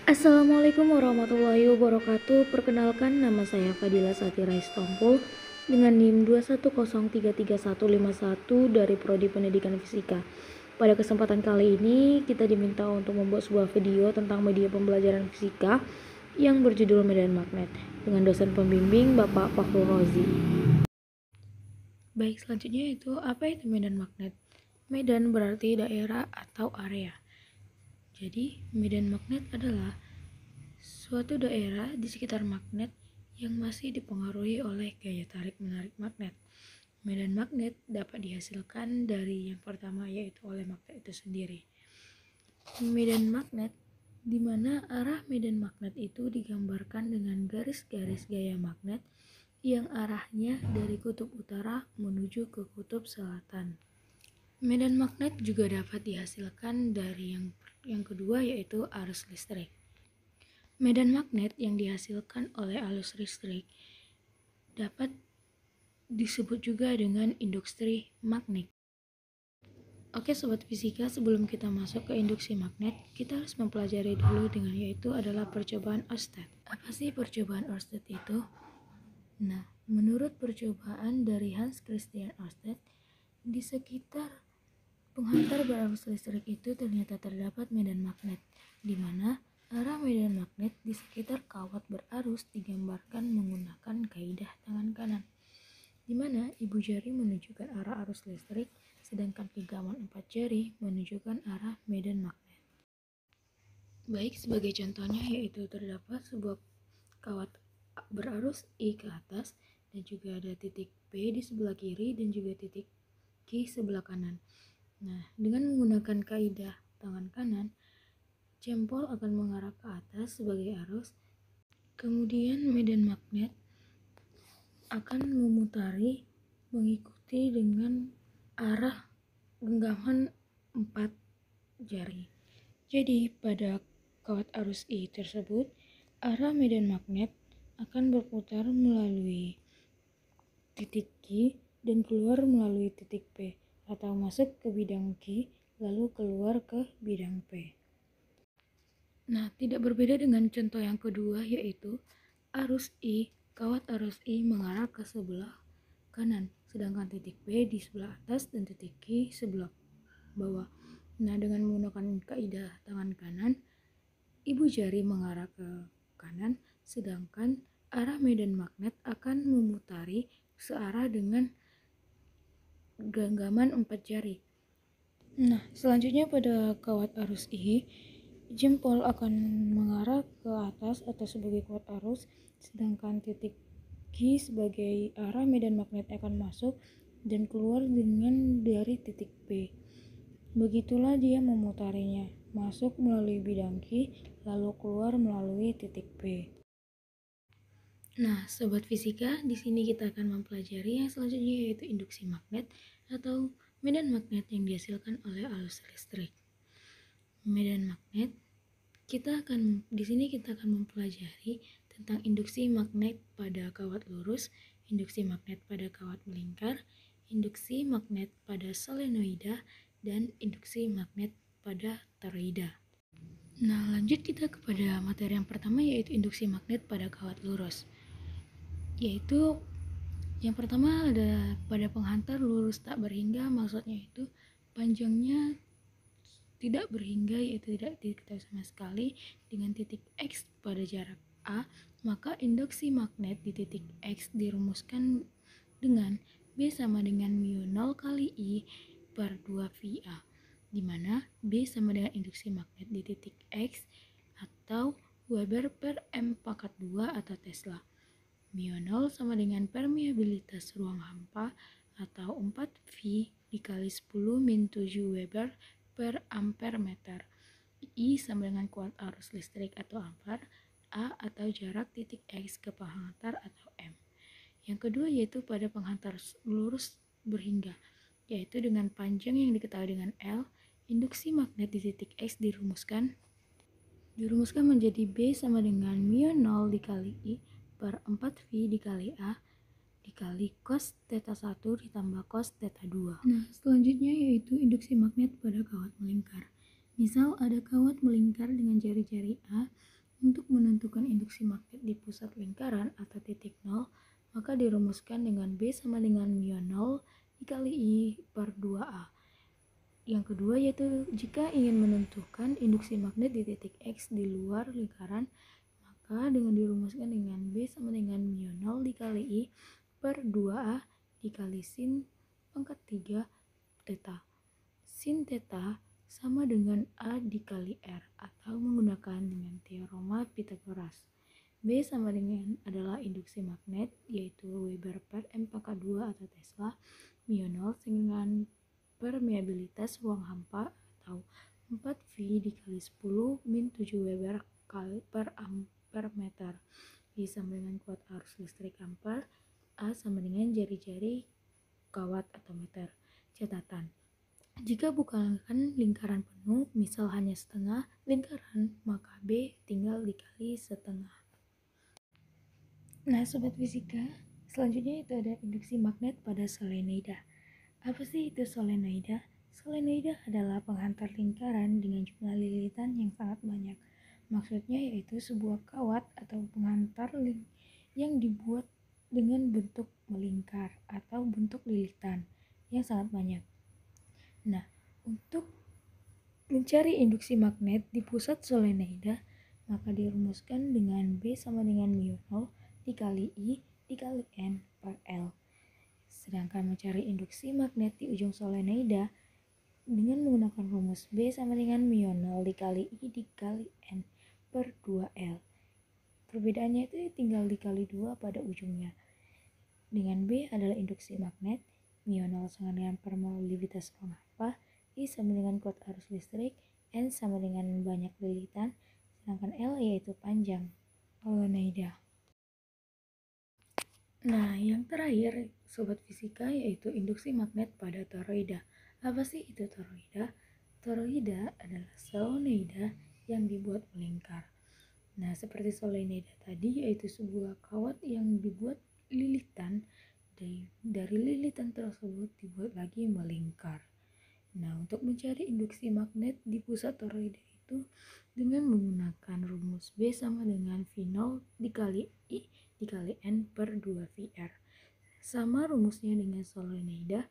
Assalamualaikum warahmatullahi wabarakatuh. Perkenalkan, nama saya Fadila Satira Istompul dengan NIM 210333151 dari Prodi Pendidikan Fisika. Pada kesempatan kali ini kita diminta untuk membuat sebuah video tentang media pembelajaran fisika yang berjudul Medan Magnet dengan dosen pembimbing Bapak Fakhrul Rozi. Baik, selanjutnya itu apa itu medan magnet? Medan berarti daerah atau area. Jadi, medan magnet adalah suatu daerah di sekitar magnet yang masih dipengaruhi oleh gaya tarik-menarik magnet. Medan magnet dapat dihasilkan dari yang pertama yaitu oleh magnet itu sendiri. Medan magnet di mana arah medan magnet itu digambarkan dengan garis-garis gaya magnet yang arahnya dari kutub utara menuju ke kutub selatan. Medan magnet juga dapat dihasilkan dari yang kedua yaitu arus listrik. Medan magnet yang dihasilkan oleh arus listrik dapat disebut juga dengan induksi magnet. Oke sobat fisika, sebelum kita masuk ke induksi magnet, kita harus mempelajari dulu dengan yaitu adalah percobaan Ørsted. Apa sih percobaan Ørsted itu? Nah, menurut percobaan dari Hans Christian Ørsted, di sekitar penghantar berarus listrik itu ternyata terdapat medan magnet, di mana arah medan magnet di sekitar kawat berarus digambarkan menggunakan kaidah tangan kanan, di mana ibu jari menunjukkan arah arus listrik, sedangkan genggaman 4 jari menunjukkan arah medan magnet. Baik, sebagai contohnya yaitu terdapat sebuah kawat berarus I ke atas dan juga ada titik P di sebelah kiri dan juga titik Q sebelah kanan. Nah, dengan menggunakan kaidah tangan kanan, jempol akan mengarah ke atas sebagai arus, kemudian medan magnet akan memutari mengikuti dengan arah genggaman 4 jari. Jadi, pada kawat arus I tersebut, arah medan magnet akan berputar melalui titik Q dan keluar melalui titik P, atau masuk ke bidang Q lalu keluar ke bidang P. Nah, tidak berbeda dengan contoh yang kedua yaitu arus I, kawat arus I mengarah ke sebelah kanan, sedangkan titik P di sebelah atas dan titik Q sebelah bawah. Nah, dengan menggunakan kaidah tangan kanan, ibu jari mengarah ke kanan, sedangkan arah medan magnet akan memutari searah dengan genggaman 4 jari. Nah, selanjutnya pada kawat arus I, jempol akan mengarah ke atas atau sebagai kawat arus, sedangkan titik Q sebagai arah medan magnet akan masuk dan keluar dengan dari titik P. Begitulah dia memutarinya, masuk melalui bidang Q, lalu keluar melalui titik P. Nah, sobat fisika, di sini kita akan mempelajari yang selanjutnya yaitu induksi magnet atau medan magnet yang dihasilkan oleh arus listrik. Medan magnet, di sini kita akan mempelajari tentang induksi magnet pada kawat lurus, induksi magnet pada kawat melingkar, induksi magnet pada solenoida, dan induksi magnet pada toroida. Nah, lanjut kita kepada materi yang pertama yaitu induksi magnet pada kawat lurus. Yaitu yang pertama ada pada penghantar lurus tak berhingga, maksudnya itu panjangnya tidak berhingga yaitu tidak diketahui sama sekali dengan titik X pada jarak A, maka induksi magnet di titik X dirumuskan dengan B sama dengan mu0 kali I per 2 VA, di mana B sama dengan induksi magnet di titik X atau Weber per M pangkat 2 atau Tesla. Mu0 sama dengan permeabilitas ruang hampa atau 4V dikali 10 min 7 Weber per ampere meter. I sama dengan kuat arus listrik atau ampere, A atau jarak titik X ke penghantar atau M. Yang kedua yaitu pada penghantar lurus berhingga, yaitu dengan panjang yang diketahui dengan L, induksi magnet di titik X dirumuskan menjadi B sama dengan mu0 dikali I per 4V dikali A dikali cos theta 1 ditambah cos theta 2. Nah, selanjutnya yaitu induksi magnet pada kawat melingkar. Misal ada kawat melingkar dengan jari-jari A Untuk menentukan induksi magnet di pusat lingkaran atau titik nol, maka dirumuskan dengan B sama dengan mu 0 dikali I per 2A. Yang kedua yaitu jika ingin menentukan induksi magnet di titik X di luar lingkaran, maka dengan dirumuskan dengan B sama dengan mu 0 dikali I per 2A dikali sin pangkat 3 theta. Sin theta sama dengan A dikali R atau menggunakan dengan teorema Pythagoras. B sama dengan adalah induksi magnet yaitu Weber per M pangkat 2 atau Tesla. Mu 0 dengan permeabilitas ruang hampa atau 4V dikali 10 min 7 Weber kali per ampere meter. I sama dengan kuat arus listrik ampere. A sama dengan jari-jari kawat atau meter. Catatan: jika bukan lingkaran penuh, misal hanya setengah lingkaran, maka B tinggal dikali setengah. Nah, sobat fisika, selanjutnya itu ada induksi magnet pada solenoida. Apa sih itu solenoida? Solenoida adalah penghantar lingkaran dengan jumlah lilitan yang sangat banyak. Maksudnya yaitu sebuah kawat atau penghantar yang dibuat dengan bentuk melingkar atau bentuk lilitan yang sangat banyak. Nah, untuk mencari induksi magnet di pusat solenoida, maka dirumuskan dengan B sama dengan mu 0 dikali I dikali N per L. Sedangkan mencari induksi magnet di ujung solenoida dengan menggunakan rumus B sama dengan mu 0 dikali I dikali N per 2L. Perbedaannya itu tinggal dikali 2 pada ujungnya. Dengan B adalah induksi magnet, mu 0 sama dengan permeabilitas ruang hampa, I sama dengan kuat arus listrik, N sama dengan banyak lilitan, sedangkan L yaitu panjang solenoida. Nah, yang terakhir sobat fisika yaitu induksi magnet pada toroida. Apa sih itu toroida? Toroida adalah solenoida yang dibuat melingkar. Nah, seperti solenoida tadi yaitu sebuah kawat yang dibuat lilitan, dari lilitan tersebut dibuat lagi melingkar. Nah, untuk mencari induksi magnet di pusat toroida itu dengan menggunakan rumus B sama dengan V0 dikali I dikali N per 2VR. Sama rumusnya dengan solenoida,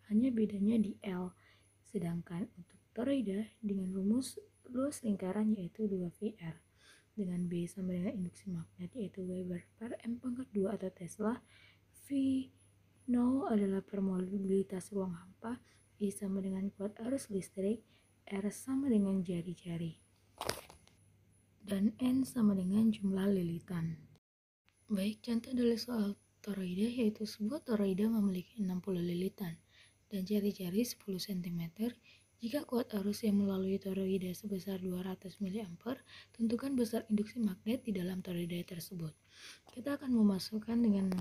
hanya bedanya di L. Sedangkan untuk toroida dengan rumus luas lingkaran yaitu 2VR. Dengan B sama dengan induksi magnet yaitu Weber per M pangkat 2 atau Tesla. V0 adalah permeabilitas ruang hampa, I sama dengan kuat arus listrik, R sama dengan jari-jari, dan N sama dengan jumlah lilitan. Baik, contoh dari soal toroida yaitu sebuah toroida memiliki 60 lilitan dan jari-jari 10 cm. Jika kuat arus yang melalui toroida sebesar 200 mA, tentukan besar induksi magnet di dalam toroida tersebut. Kita akan memasukkan dengan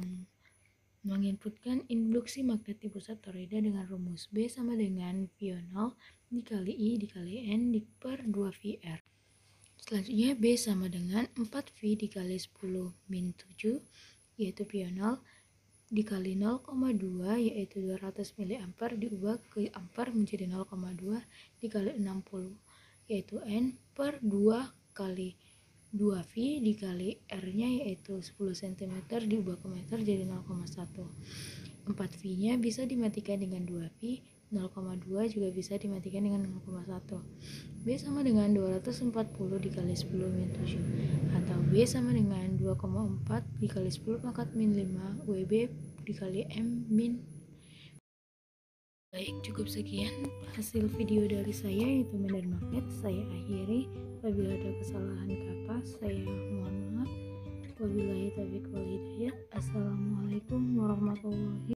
menginputkan induksi magnet di pusat toroida dengan rumus B sama dengan V0 dikali I dikali N per 2VR. Selanjutnya B sama dengan 4V dikali 10 min 7 yaitu V0 dikali 0,2 yaitu 200 mA diubah ke ampere menjadi 0,2 dikali 60 yaitu N per 2 kali 2V dikali R-nya yaitu 10 cm diubah ke meter jadi 0,1. 4V nya bisa dimatikan dengan 2V, 0,2 juga bisa dimatikan dengan 0,1. B sama dengan 240 dikali 10 min 7 atau B sama dengan 2,4 dikali 10 pangkat min 5 WB dikali M min. Baik, cukup sekian hasil video dari saya yaitu medan magnet. Saya akhiri. Apabila ada kesalahan kata, saya mohon maaf. Wabillahi taufiq wal hidayah. Assalamualaikum warahmatullahi